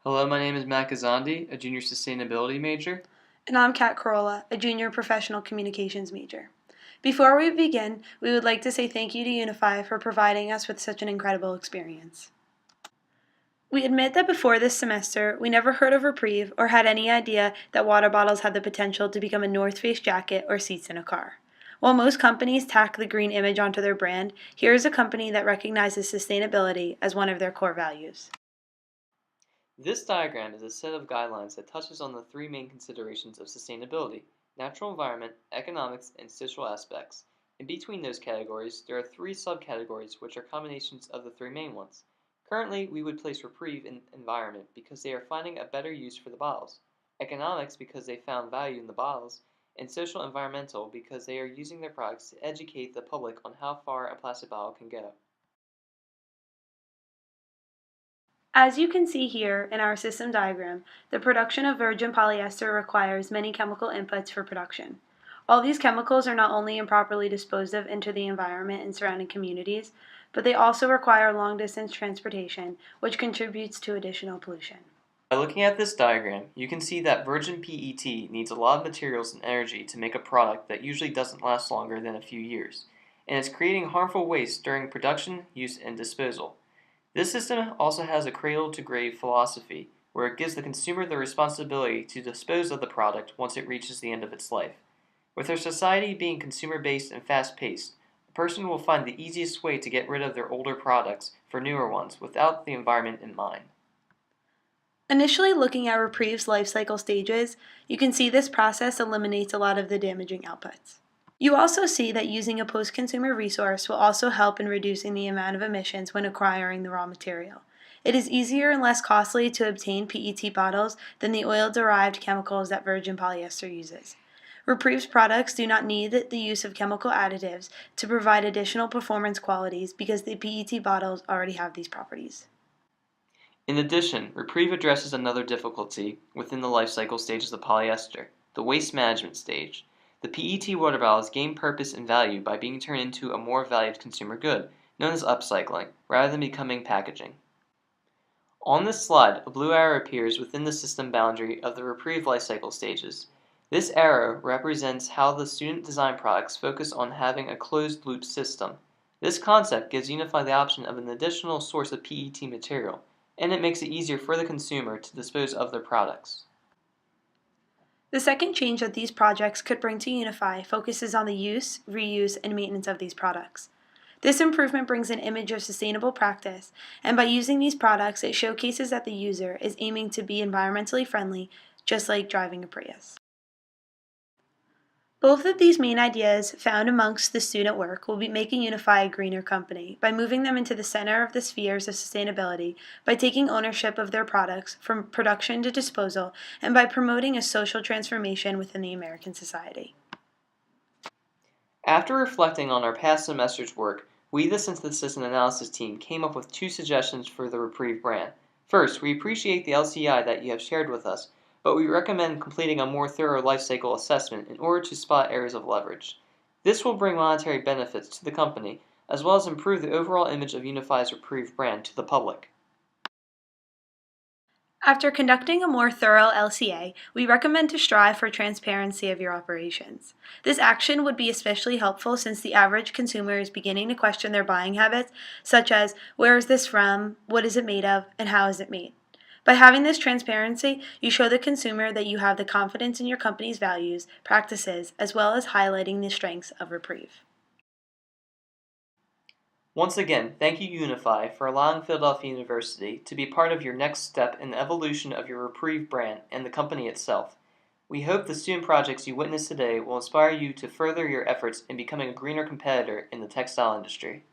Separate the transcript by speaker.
Speaker 1: Hello, my name is Matt Gazandi, a junior sustainability major.
Speaker 2: And I'm Kat Corolla, a junior professional communications major. Before we begin, we would like to say thank you to Unifi for providing us with such an incredible experience. We admit that before this semester, we never heard of Repreve or had any idea that water bottles had the potential to become a North Face jacket or seats in a car. While most companies tack the green image onto their brand, here is a company that recognizes sustainability as one of their core values.
Speaker 1: This diagram is a set of guidelines that touches on the three main considerations of sustainability: natural environment, economics, and social aspects. In between those categories, there are three subcategories which are combinations of the three main ones. Currently, we would place Reprieve in environment because they are finding a better use for the bottles, economics because they found value in the bottles, and social environmental because they are using their products to educate the public on how far a plastic bottle can go.
Speaker 2: As you can see here in our system diagram, the production of virgin polyester requires many chemical inputs for production. All these chemicals are not only improperly disposed of into the environment and surrounding communities, but they also require long-distance transportation, which contributes to additional pollution.
Speaker 1: By looking at this diagram, you can see that virgin PET needs a lot of materials and energy to make a product that usually doesn't last longer than a few years, and is creating harmful waste during production, use, and disposal. This system also has a cradle-to-grave philosophy, where it gives the consumer the responsibility to dispose of the product once it reaches the end of its life. With our society being consumer-based and fast-paced, a person will find the easiest way to get rid of their older products for newer ones without the environment in mind.
Speaker 2: Initially looking at Reprieve's life cycle stages, you can see this process eliminates a lot of the damaging outputs. You also see that using a post-consumer resource will also help in reducing the amount of emissions when acquiring the raw material. It is easier and less costly to obtain PET bottles than the oil-derived chemicals that virgin polyester uses. Reprieve's products do not need the use of chemical additives to provide additional performance qualities because the PET bottles already have these properties.
Speaker 1: In addition, Reprieve addresses another difficulty within the life cycle stages of polyester, the waste management stage. The PET water bottles gain purpose and value by being turned into a more valued consumer good, known as upcycling, rather than becoming packaging. On this slide, a blue arrow appears within the system boundary of the Reprieve life cycle stages. This arrow represents how the student design products focus on having a closed-loop system. This concept gives Unifi the option of an additional source of PET material, and it makes it easier for the consumer to dispose of their products.
Speaker 2: The second change that these projects could bring to Unifi focuses on the use, reuse, and maintenance of these products. This improvement brings an image of sustainable practice, and by using these products, it showcases that the user is aiming to be environmentally friendly, just like driving a Prius. Both of these main ideas found amongst the student work will be making Unifi a greener company by moving them into the center of the spheres of sustainability, by taking ownership of their products from production to disposal, and by promoting a social transformation within the American society.
Speaker 1: After reflecting on our past semester's work, we, the synthesis and analysis team, came up with two suggestions for the Reprieve brand. First, we appreciate the LCI that you have shared with us, but we recommend completing a more thorough life cycle assessment in order to spot areas of leverage. This will bring monetary benefits to the company, as well as improve the overall image of Unifi's Reprieve brand to the public.
Speaker 2: After conducting a more thorough LCA, we recommend to strive for transparency of your operations. This action would be especially helpful since the average consumer is beginning to question their buying habits, such as where is this from, what is it made of, and how is it made. By having this transparency, you show the consumer that you have the confidence in your company's values, practices, as well as highlighting the strengths of Reprieve.
Speaker 1: Once again, thank you Unifi for allowing Philadelphia University to be part of your next step in the evolution of your Reprieve brand and the company itself. We hope the student projects you witnessed today will inspire you to further your efforts in becoming a greener competitor in the textile industry.